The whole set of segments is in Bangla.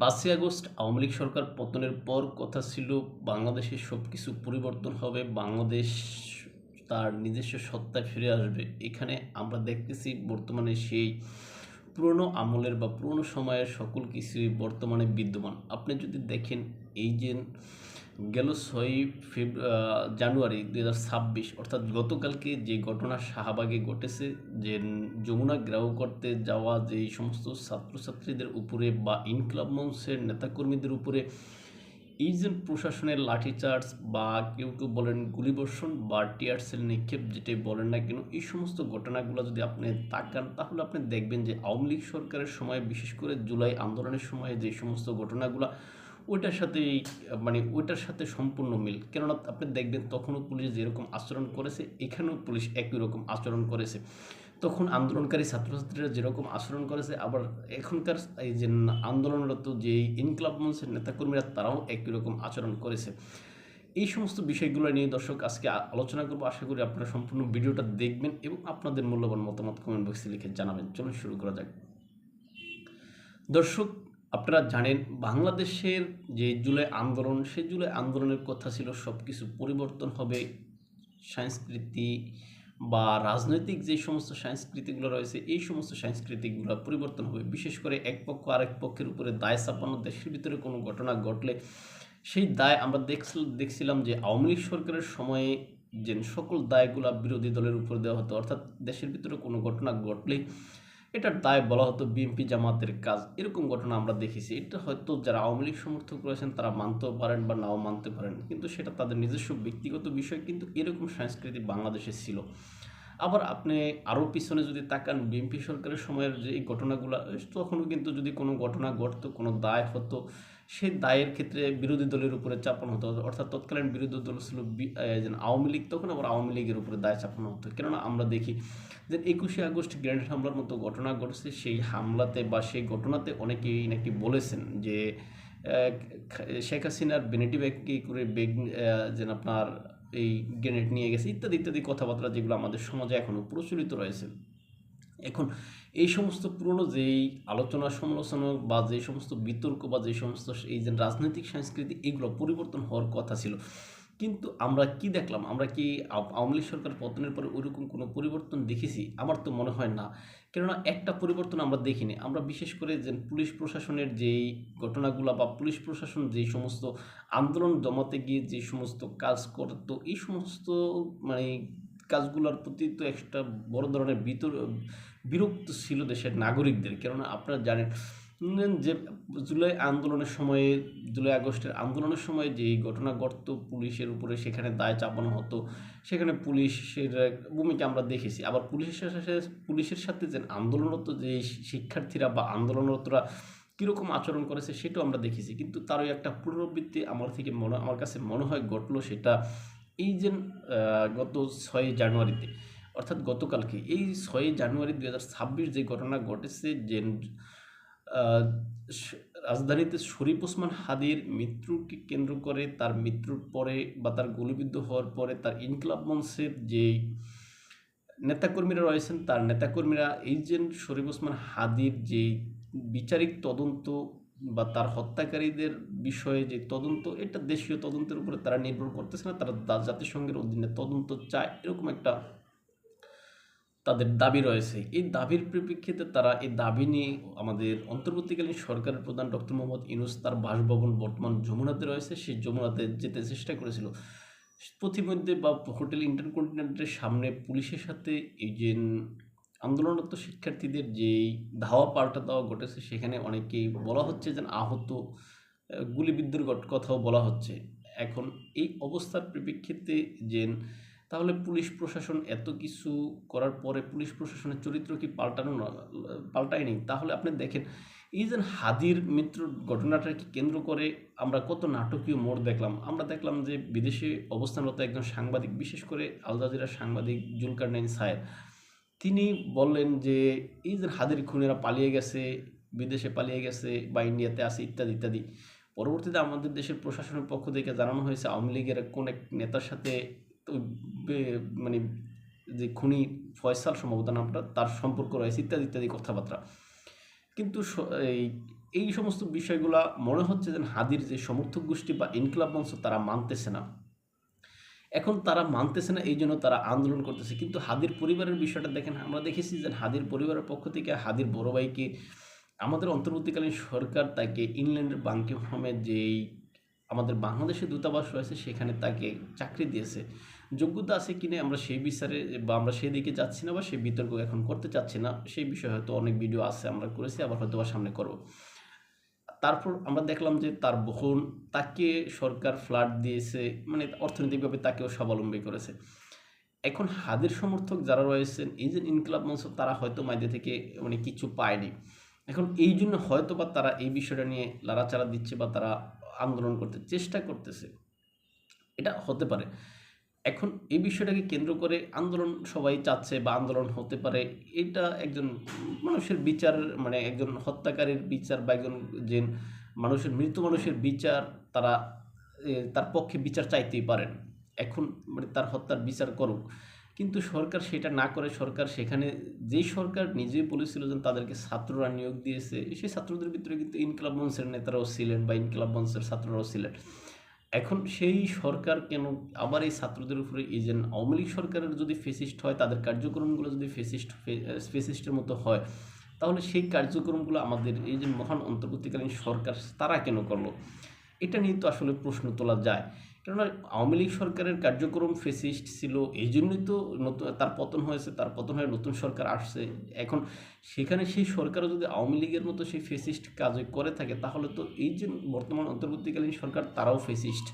৫ই আগস্ট আওয়ামী লীগ সরকার পতনের পর কথা ছিল বাংলাদেশের সব কিছু পরিবর্তন হবে, বাংলাদেশ তার নিজস্ব সত্তায় ফিরে আসবে। এখানে আমরা দেখতেছি বর্তমানে সেই পুরনো আমলের বা পুরনো সময়ের সকল কিছুই বর্তমানে বিদ্যমান। আপনি যদি দেখেন, এই যে গেল 6 জানুয়ারি 2026 অর্থাৎ গতকালকে যে ঘটনা শাহবাগে ঘটেছে, যে যমুনা গ্রাহ করতে যাওয়া যে সমস্ত ছাত্রছাত্রীদের উপরে বা ইনকিলাব মঞ্চের নেতাকর্মীদের উপরে এই যে প্রশাসনের লাঠিচার্জ বা কেউ কেউ বলেন গুলিবর্ষণ বা টিয়ার সেল নিক্ষেপ, যেটাই বলেন না কেন, এই সমস্ত ঘটনাগুলো যদি আপনি তাকান তাহলে আপনি দেখবেন যে আওয়ামী লীগ সরকারের সময়, বিশেষ করে জুলাই আন্দোলনের সময় যে সমস্ত ঘটনাগুলো ওইটার সাথে ওইটার সাথে সম্পূর্ণ মিল। কেননা আপনি দেখবেন তখনও পুলিশ যেরকম আচরণ করেছে, এখানেও পুলিশ একই রকম আচরণ করেছে। তখন আন্দোলনকারী ছাত্রছাত্রীরা যেরকম আচরণ করেছে, আবার এখনকার এই যে আন্দোলনরত যে ইনকিলাব মঞ্চের নেতাকর্মীরা তারাও একই রকম আচরণ করেছে। এই সমস্ত বিষয়গুলো নিয়ে দর্শক আজকে আলোচনা করবো। আশা করি আপনারা সম্পূর্ণ ভিডিওটা দেখবেন এবং আপনাদের মূল্যবান মতামত কমেন্ট বক্সে লিখে জানাবেন। চলুন শুরু করা যাক। দর্শক, আপনারা জানেন বাংলাদেশের যে জুলাই আন্দোলন, সেই জুলাই আন্দোলনের কথা ছিল সব কিছু পরিবর্তন হবে, সংস্কৃতি বা রাজনৈতিক যে সমস্ত সংস্কৃতিগুলো রয়েছে এই সমস্ত সংস্কৃতিগুলো পরিবর্তন হবে। বিশেষ করে এক পক্ষ আরেক পক্ষের উপরে দায় চাপানো, দেশের ভিতরে কোনো ঘটনা ঘটলে সেই দায় আমরা দেখছিলাম যে আওয়ামী লীগ সরকারের সময়ে যে সকল দায়গুলো বিরোধী দলের উপর দেওয়া হতো, অর্থাৎ দেশের ভিতরে কোনো ঘটনা ঘটলেই এটার দায় বলা হতো বিএনপি জামাতের কাজ। এরকম ঘটনা আমরা দেখেছি। এটা হয়তো যারা আওয়ামী লীগ সমর্থক রয়েছেন তারা মানতেও পারেন বা নাও মানতে পারেন, কিন্তু সেটা তাদের নিজস্ব ব্যক্তিগত বিষয়। কিন্তু এরকম সংস্কৃতি বাংলাদেশে ছিল। আবার আপনি আরও পিছনে যদি তাকান, বিএনপি সরকারের সময়ের যে এই ঘটনাগুলো, তখনও কিন্তু যদি কোনো ঘটনা ঘটতো, কোনো দায় হতো, সেই দায়ের ক্ষেত্রে বিরোধী দলের উপরে চাপানো হতো। অর্থাৎ তৎকালীন বিরোধী দল ছিল আওয়ামী লীগ, তখন আবার আওয়ামী লীগের উপরে দায় চাপানো হতো। কেননা আমরা দেখি যে 21শে আগস্ট গ্রেনেড হামলার মতো ঘটনা ঘটছে, সেই হামলাতে বা সেই ঘটনাতে অনেকেই নাকি বলেছেন যে শেখ হাসিনার বেনেটি ব্যাগকে করে বেগ যেন আপনার এই গ্রেনেড নিয়ে গেছে, ইত্যাদি ইত্যাদি কথাবার্তা, যেগুলো আমাদের সমাজে এখনও প্রচলিত রয়েছে। এখন এই সমস্ত পুরনো যেই আলোচনা সমালোচনা বা যে সমস্ত বিতর্ক বা যে সমস্ত এই যে রাজনৈতিক সংস্কৃতি, এগুলো পরিবর্তন হওয়ার কথা ছিল। কিন্তু আমরা কি দেখলাম? আমরা কি আওয়ামী লীগ সরকার পতনের পরে ওইরকম কোনো পরিবর্তন দেখেছি? আমার তো মনে হয় না। কেননা একটা পরিবর্তন আমরা দেখিনি। আমরা বিশেষ করে যে পুলিশ প্রশাসনের যেই ঘটনাগুলো বা পুলিশ প্রশাসন যেই সমস্ত আন্দোলন দমাতে গিয়ে যে সমস্ত কাজ করতো, এই সমস্ত মানে কাজগুলোর প্রতি তো একটা বড় ধরনের বিরক্ত ছিল দেশের নাগরিকদের। কেননা আপনারা জানেন যে জুলাই আগস্টের আন্দোলনের সময় যে ঘটনা ঘটতো পুলিশের উপরে, সেখানে দায় চাপানো হতো, সেখানে পুলিশের ভূমিকা আমরা দেখেছি। আবার পুলিশের সাথে যে আন্দোলনরত যে শিক্ষার্থীরা বা আন্দোলনরতরা কীরকম আচরণ করেছে সেটাও আমরা দেখেছি। কিন্তু তারই একটা পুনরাবৃত্তি আমার কাছে মনে হয় ঘটলো, সেটা এই যে গত 6 জানুয়ারিতে, অর্থাৎ গতকালকে এই 6 জানুয়ারি 2026 যে ঘটনা ঘটেছে, যে রাজধানীতে শরীফ ওসমান হাদির মৃত্যুকে কেন্দ্র করে, তার মৃত্যুর পরে বা তার গুলিবিদ্ধ হওয়ার পরে তার ইনকিলাব মঞ্চের যে নেতাকর্মীরা রয়েছেন, তার নেতাকর্মীরা এই যে শরীফ ওসমান হাদির যে বিচারিক তদন্ত বা তার হত্যাকারীদের বিষয়ে যে তদন্ত, এটা দেশীয় তদন্তের উপরে তারা নির্ভর করতেছে না, তারা জাতিসংঘের অধীনে তদন্ত চায়, এরকম একটা তাদের দাবি রয়েছে। এই দাবির পরিপ্রেক্ষিতে তারা এই দাবি নিয়ে আমাদের অন্তর্বর্তীকালীন সরকারের প্রধান ডক্টর মোহাম্মদ ইউনূস তার বাসভবন বর্তমান যমুনাতে রয়েছে, সেই যমুনাতে যেতে চেষ্টা করেছিল। প্রতিমধ্যে বা হোটেল ইন্টারকন্টিনেন্টালের সামনে পুলিশের সাথে এই যে আন্দোলনরত শিক্ষার্থীদের যেই ধাওয়া পাল্টা দেওয়া ঘটেছে, সেখানে অনেকেই বলা হচ্ছে যে আহত, গুলিবিদ্ধর কথাও বলা হচ্ছে। এখন এই অবস্থার পরিপ্রেক্ষিতে যে তাহলে পুলিশ প্রশাসন এত কিছু করার পরে পুলিশ প্রশাসনের চরিত্র কি পাল্টায়নি? তাহলে আপনি দেখেন, এই যে হাদির মৃত্যুর ঘটনাটাকে কেন্দ্র করে আমরা কত নাটকীয় মোড় দেখলাম। আমরা দেখলাম যে বিদেশে অবস্থানরত একজন সাংবাদিক, বিশেষ করে আল জাজিরার সাংবাদিক জুলকারনাইন সায়েদ, তিনি বললেন যে এই যে হাদির খুনিরা পালিয়ে গেছে, বিদেশে পালিয়ে গেছে বা ইন্ডিয়াতে আছে, ইত্যাদি ইত্যাদি। পরবর্তীতে আমাদের দেশের প্রশাসনের পক্ষ থেকে জানানো হয়েছে আওয়ামী লীগের কোন এক নেতার সাথে মানে যে খুনি ফয়সাল সম্ভবত নামটা, তার সম্পর্ক রয়েছে, ইত্যাদি ইত্যাদি কথাবার্তা। কিন্তু এই এই সমস্ত বিষয়গুলা মনে হচ্ছে যে হাদির যে সমর্থক গোষ্ঠী বা ইনকিলাব মঞ্চ তারা মানতেছে না। এখন তারা মানতেছে না, এই জন্য তারা আন্দোলন করতেছে। কিন্তু হাদির পরিবারের বিষয়টা দেখেন, আমরা দেখেছি যে হাদির পরিবারের পক্ষ থেকে হাদির বড় ভাইকে আমাদের অন্তর্বর্তীকালীন সরকার তাকে ইংল্যান্ডের বাকিংহামে যেই আমাদের বাংলাদেশের দূতাবাস রয়েছে সেখানে তাকে চাকরি দিয়েছে। যোগ্যতা আছে কিনা আমরা সেই বিচারে বা আমরা সেই দিকে যাচ্ছি না বা সেই বিতর্ক এখন করতে চাচ্ছি না। সেই বিষয়ে হয়তো অনেক ভিডিও আছে, আমরা করেছি, আবার হয়তো বা সামনে করব। তারপর আমরা দেখলাম যে তার বোন, তাকে সরকার ফ্ল্যাট দিয়েছে, মানে অর্থনৈতিকভাবে তাকেও স্বাবলম্বী করেছে। এখন হাদির সমর্থক যারা রয়েছেন, এই যে ইনকিলাব মঞ্চ, তারা হয়তো মাইদে থেকে মানে কিছু পায়নি। এখন এই জন্য হয়তো বা তারা এই বিষয়টা নিয়ে লাড়াচাড়া দিচ্ছে বা তারা আন্দোলন করতে চেষ্টা করতেছে, এটা হতে পারে। এখন এই বিষয়টাকে কেন্দ্র করে আন্দোলন সবাই চাচ্ছে বা আন্দোলন হতে পারে। এটা একজন মানুষের বিচার, মানে একজন হত্যাকারীর বিচার বা একজন যে মানুষের মৃত মানুষের বিচার, তারা তার পক্ষে বিচার চাইতেই পারেন। এখন মানে তার হত্যার বিচার করুক, কিন্তু সরকার সেটা না করে সরকার সেখানে, যেই সরকার নিজেই বলেছিল যে তাদেরকে ছাত্ররা নিয়োগ দিয়েছে, সেই ছাত্রদের ভিতরে কিন্তু ইনকিলাব মঞ্চের নেতারাও ছিলেন বা ইনকিলাব মঞ্চের ছাত্ররাও ছিলেন। এখন সেই সরকার কেন আবার এই ছাত্রদের উপরে, এই যে আওয়ামী লীগ সরকারের যদি ফেসিস্ট হয়, তাদের কার্যক্রমগুলো যদি ফেসিস্টের মতো হয়, তাহলে সেই কার্যক্রমগুলো আমাদের এই যে মহান অন্তর্বর্তীকালীন সরকার তারা কেন করলো? এটা নিয়ে তো আসলে প্রশ্ন তোলা যায়। কেননা আওয়ামী লীগ সরকারের কার্যক্রম ফেসিস্ট ছিল, এই জন্যই তো নতুন তার পতন হয়েছে, তার পতন হয়ে নতুন সরকার আসছে। এখন সেখানে সেই সরকারও যদি আওয়ামী লীগের মতো সেই ফেসিস্ট কাজ করে থাকে, তাহলে তো এই যে বর্তমান অন্তর্বর্তীকালীন সরকার তারাও ফেসিস্ট।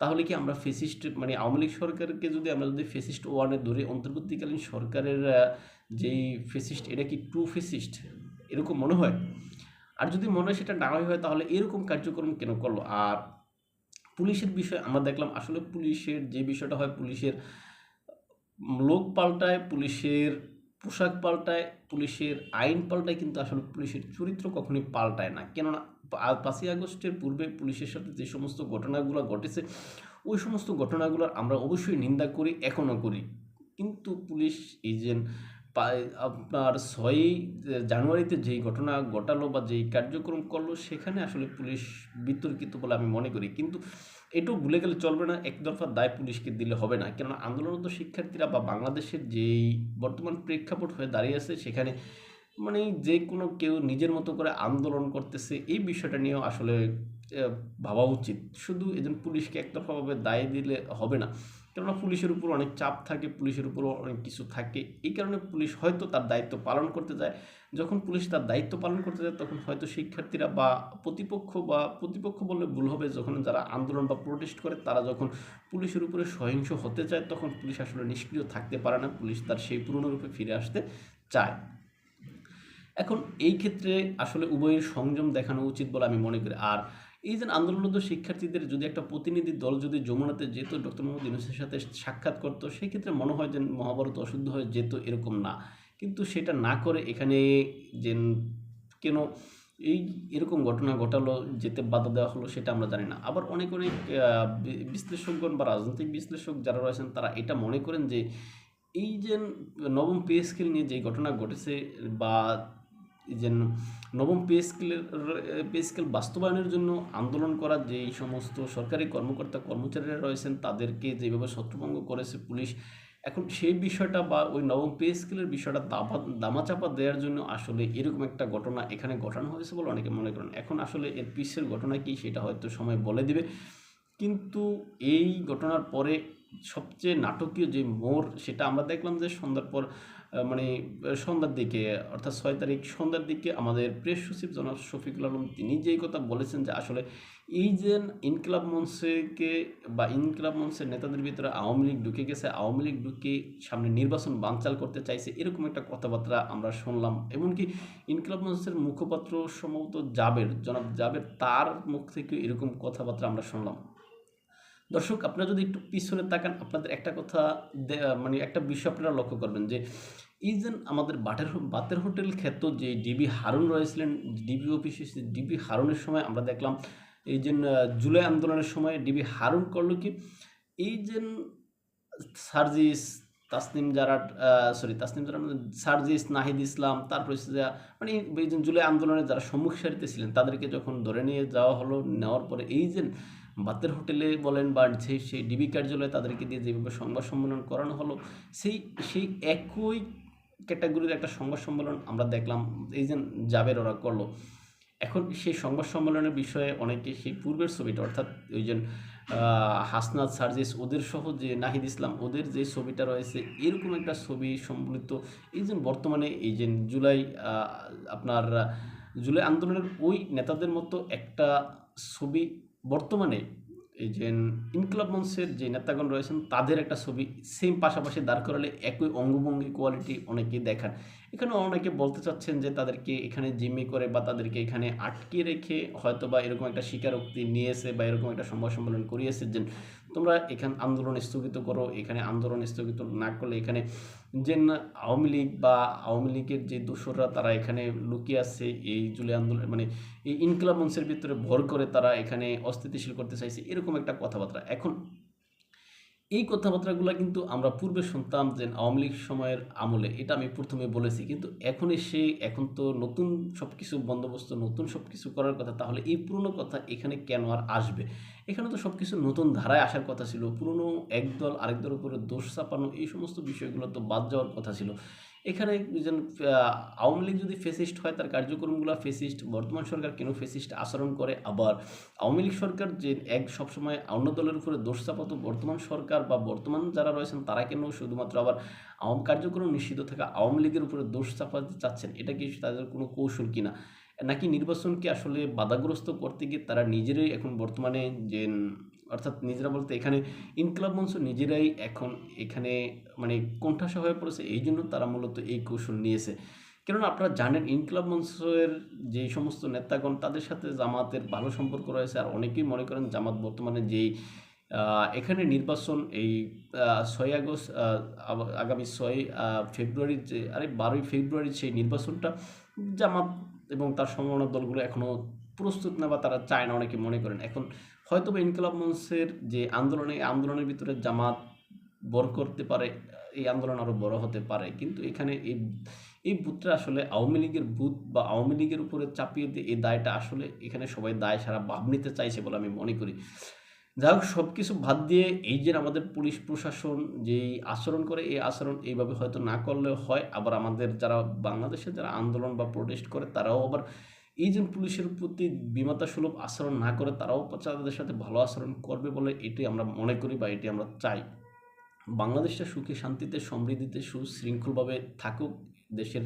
তাহলে কি আমরা ফেসিস্ট, মানে আওয়ামী লীগ সরকারকে আমরা যদি ফেসিস্ট ওয়ানে ধরে, অন্তর্বর্তীকালীন সরকারের যেই ফেসিস্ট, এটা কি ট্রু ফেসিস্ট এরকম মনে হয়? আর যদি মনে হয় সেটা না হয়, তাহলে এরকম কার্যক্রম কেন করলো? আর পুলিশের বিষয়ে আমরা দেখলাম, আসলে পুলিশের যে বিষয়টা হয়, পুলিশের লোক পাল্টায়, পুলিশের পোশাক পাল্টায়, পুলিশের আইন পাল্টায়, কিন্তু আসলে পুলিশের চরিত্র কখনোই পাল্টায় না। কেননা 5ই আগস্টের পূর্বে পুলিশের সাথে যে সমস্ত ঘটনাগুলো ঘটেছে, ওই সমস্ত ঘটনাগুলোর আমরা অবশ্যই নিন্দা করি, এখনও করি। কিন্তু পুলিশ এই যে আপনার 6ই জানুয়ারিতে যেই ঘটনা ঘটালো বা যেই কার্যক্রম করলো, সেখানে আসলে পুলিশ বিতর্কিত বলে আমি মনে করি। কিন্তু এটাও ভুলে গেলে চলবে না, একতরফা দায় পুলিশকে দিলে হবে না। কেননা আন্দোলনরত শিক্ষার্থীরা বা বাংলাদেশের যেই বর্তমান প্রেক্ষাপট হয়ে দাঁড়িয়ে আছে, সেখানে মানে যে কোনো কেউ নিজের মতো করে আন্দোলন করতেছে, এই বিষয়টা নিয়েও আসলে ভাবা উচিত। শুধু এজন পুলিশকে একতরফাভাবে দায় দিলে হবে না, কেননা পুলিশের উপর অনেক চাপ থাকে, পুলিশের উপরও অনেক কিছু থাকে। এই কারণে পুলিশ হয়তো তার দায়িত্ব পালন করতে যায়। যখন পুলিশ তার দায়িত্ব পালন করতে যায়, তখন হয়তো শিক্ষার্থীরা বা প্রতিপক্ষ বললে ভুল হবে, যখন যারা আন্দোলন বা প্রোটেস্ট করে, তারা যখন পুলিশের উপরে সহিংস হতে চায়, তখন পুলিশ আসলে নিষ্ক্রিয় থাকতে পারে না, পুলিশ তার সেই পুরনো রূপে ফিরে আসতে চায়। এখন এই ক্ষেত্রে আসলে উভয়ের সংযম দেখানো উচিত বলে আমি মনে করি। আর এই যে আন্দোলনরত শিক্ষার্থীদের যদি একটা প্রতিনিধি দল যদি যমুনাতে যেত, ডক্টর মোহাম্মদ ইউনূসের সাথে সাক্ষাৎ করতো, সেই ক্ষেত্রে মনে হয় যে মহাভারত অশুদ্ধ হয়ে যেত, এরকম না। কিন্তু সেটা না করে এখানে যে কেন এই এরকম ঘটনা ঘটালো, যেতে বাধা দেওয়া হলো, সেটা আমরা জানি না। আবার অনেক বিশ্লেষকগণ বা রাজনৈতিক বিশ্লেষক যারা রয়েছেন, তারা এটা মনে করেন যে এই যে নবম পে স্কেল নিয়ে যে ঘটনা ঘটেছে, বা যে নবম পে স্কেল বাস্তবায়নের জন্য আন্দোলন করা যেই সমস্ত সরকারি কর্মকর্তা কর্মচারীরা রয়েছেন, তাদেরকে যেভাবে ছত্রভঙ্গ করেছে পুলিশ, এখন সেই বিষয়টা বা ওই নবম পে স্কেলের বিষয়টা দামাচাপা দেওয়ার জন্য আসলে এরকম একটা ঘটনা এখানে ঘটানো হয়েছে বলে অনেকে মনে করেন। এখন আসলে এর পিছের ঘটনা কি, সেটা হয়তো সময় বলে দিবে। কিন্তু এই ঘটনার পরে সবচেয়ে নাটকীয় যে মোড়, সেটা আমরা দেখলাম যে সন্ধ্যার পর, মানে সন্ধ্যার দিকে, অর্থাৎ 6 তারিখ সন্ধ্যার দিকে আমাদের প্রেস সচিব জনাব শফিকুল আলম, তিনি যেই কথা বলেছেন যে আসলে এই যে ইনকিলাব মঞ্চকে বা ইনকিলাব মঞ্চের নেতাদের ভিতরে আওয়ামী লীগ ঢুকে গেছে, আওয়ামী লীগ ঢুকে সামনে নির্বাচন বানচাল করতে চাইছে, এরকম একটা কথাবার্তা আমরা শুনলাম। এমনকি ইনকিলাব মঞ্চের মুখপাত্র সম্ভবত জনাব জাবের, তার মুখ থেকে এরকম কথাবার্তা আমরা শুনলাম। দর্শক, আপনারা যদি একটু পিছনে তাকান, আপনাদের একটা কথা মানে একটা বিষয় আপনারা লক্ষ্য করবেন যে এই যে আমাদের বাতের হোটেল খ্যাত যে ডিবি হারুন রয়েছিলেন, ডিবি অফিসে ডিবি হারুনের সময় আমরা দেখলাম, এই যে জুলাই আন্দোলনের সময় ডিবি হারুন করলো কি, এই যে সার্জিস, তাসনিম জারার তাসনিম জারার মানে সার্জিস নাহিদ ইসলাম, তারপর হচ্ছে যে মানে এই যে জুলাই আন্দোলনে যারা সম্মুখ সারিতে ছিলেন তাদেরকে যখন ধরে নিয়ে যাওয়া হলো, নেওয়ার পরে এই যে বাতের হোটেলে বলেন বা সেই ডিবি কার্যালয়ে তাদেরকে দিয়ে যেভাবে সংবাদ সম্মেলন করানো হলো, সেই সেই একই ক্যাটাগরির একটা সংবাদ সম্মেলন আমরা দেখলাম এই যে জাবের ওরা করলো। এখন সেই সংবাদ সম্মেলনের বিষয়ে অনেকে সেই পূর্বের ছবিটা, অর্থাৎ ওই যে হাসনাত সার্জিস ওদের সহ যে নাহিদ ইসলাম ওদের যে ছবিটা রয়েছে এরকম একটা ছবি সম্বলিত এই যে বর্তমানে এই যে আপনার জুলাই আন্দোলনের ওই নেতাদের মতো একটা ছবি বর্তমানে এই যে ইনকলাব মঞ্চের যে নেতাগণ রয়েছেন তাদের একটা ছবি সেম পাশাপাশি দাঁড় করালে একই অঙ্গভঙ্গি কোয়ালিটি অনেকেই দেখান। এখানে অনেকে বলতে চাচ্ছেন যে তাদেরকে এখানে জিম্মি করে বা তাদেরকে এখানে আটকে রেখে হয়তো বা এরকম একটা স্বীকারোক্তি নিয়েছে বা এরকম একটা সংবাদ সম্মেলন করিয়েছে যে তোমরা এখানে আন্দোলন স্থগিত করো, এখানে আন্দোলন স্থগিত না করলে এখানে যে আওয়ামী লীগ বা আওয়ামী লীগের যে দোসররা তারা এখানে লুকিয়ে আছে এই জুলাই আন্দোলন মানে এই ইনকিলাব মঞ্চের ভিতরে ভর করে তারা এখানে অস্থিতিশীল করতে চাইছে, এরকম একটা কথাবার্তা। এখন এই কথাবার্তাগুলো কিন্তু আমরা পূর্বে শুনতাম যে আওয়ামী লীগ সময়ের আমলে, এটা আমি প্রথমে বলেছি, কিন্তু এখন তো নতুন সব কিছু বন্দোবস্ত, নতুন সব কিছু করার কথা, তাহলে এই পুরনো কথা এখানে কেন আর আসবে? এখানে তো সব কিছু নতুন ধারায় আসার কথা ছিল, পুরনো একদল আরেক দলের উপরে দোষ চাপানো এই সমস্ত বিষয়গুলো তো বাদ যাওয়ার কথা ছিল। এখানে যেন আওয়ামী লীগ যদি ফেসিস্ট হয় তার কার্যক্রমগুলো ফেসিস্ট, বর্তমান সরকার কেন ফেসিস্ট আচরণ করে, আবার আওয়ামী লীগ সরকার যে সবসময় অন্য দলের উপরে দোষ চাপাতো, বর্তমান সরকার বা বর্তমান যারা রয়েছেন তারা কেন শুধুমাত্র আবার কার্যক্রম নিষিদ্ধ থাকা আওয়ামী লীগের উপরে দোষ চাপাতে চাচ্ছেন? এটা কি তাদের কোনো কৌশল কিনা, নাকি নির্বাচনকে আসলে বাধাগ্রস্ত করতে গিয়ে তারা নিজেরাই এখন বর্তমানে যে অর্থাৎ নিজেরা বলতে এখানে ইনকিলাব মঞ্চ নিজেরাই এখন এখানে মানে কোণঠাসা হয়ে পড়েছে, এই জন্য তারা মূলত এই কৌশল নিয়েছে? কেননা আপনারা জানেন ইনকিলাব মঞ্চের যে সমস্ত নেতাগণ তাদের সাথে জামাতের ভালো সম্পর্ক রয়েছে, আর অনেকেই মনে করেন জামাত বর্তমানে যেই এখানে নির্বাচন এই 6 আগস্ট আগামী 6 ফেব্রুয়ারির যে 12ই ফেব্রুয়ারি সেই নির্বাচনটা জামাত এবং তার সমমনা দলগুলো এখনও প্রস্তুত না বা তারা চায় না, অনেকে মনে করেন। এখন হয়তো বা ইনকিলাব মঞ্চের যে আন্দোলনের ভিতরে জামাত বড় করতে পারে, এই আন্দোলন আরও বড় হতে পারে, কিন্তু এখানে এই বুথটা আসলে আওয়ামী লীগের বুথ বা আওয়ামী লীগের উপরে চাপিয়ে দিয়ে এই দায়টা আসলে এখানে সবাই দায় সারা ভাব নিতে চাইছে বলে আমি মনে করি। যাই হোক, সব কিছু বাদ দিয়ে এই যে আমাদের পুলিশ প্রশাসন যেই আচরণ করে এই আচরণ এইভাবে হয়তো না করলেও হয়, আবার আমাদের যারা বাংলাদেশে যারা আন্দোলন বা প্রোটেস্ট করে তারাও আবার এই যে পুলিশের প্রতি বিমাতাসুলভ আচরণ না করে তারাও তাদের সাথে ভালো আচরণ করবে বলে এটি আমরা মনে করি বা এটি আমরা চাই। বাংলাদেশটা সুখে শান্তিতে সমৃদ্ধিতে সুশৃঙ্খলভাবে থাকুক, দেশের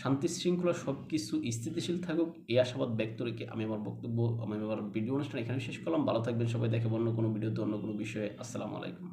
শান্তি শৃঙ্খলা সব কিছু স্থিতিশীল থাকুক, এই আশাবাদ ব্যক্ত রেখে আমি আমার ভিডিও অনুষ্ঠান এখানে শেষ করলাম। ভালো থাকবেন সবাই, দেখে অন্য কোনো ভিডিওতে অন্য কোনো বিষয়ে। আসসালামু আলাইকুম।